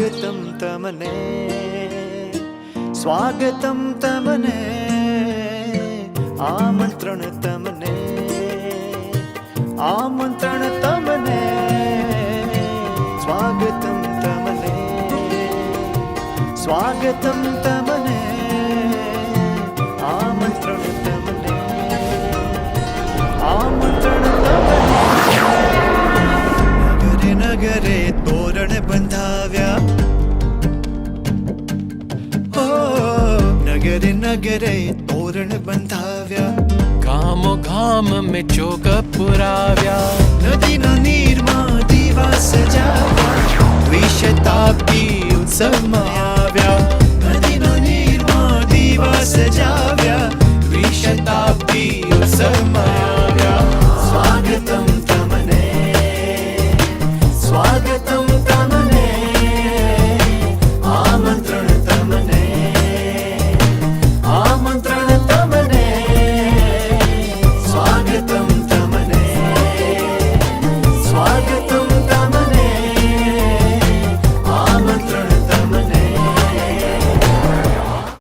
स्वागतम तमने स्वागतम तमने आमंत्रण तमने आमंत्रण तमने स्वागतम तमने स्वागतम तमने आमंत्रण तमने आमंत्रण तमने नगरे नगरे तोरण बंधाव्या ओ नगरे नगरे तोरण बंधाव्या गामो गाम में ચોક પુરાવ્યા નદીના નીરમાં દીવા સજાવ્યા દ્વિશતાબ્દી ઉત્સવમાં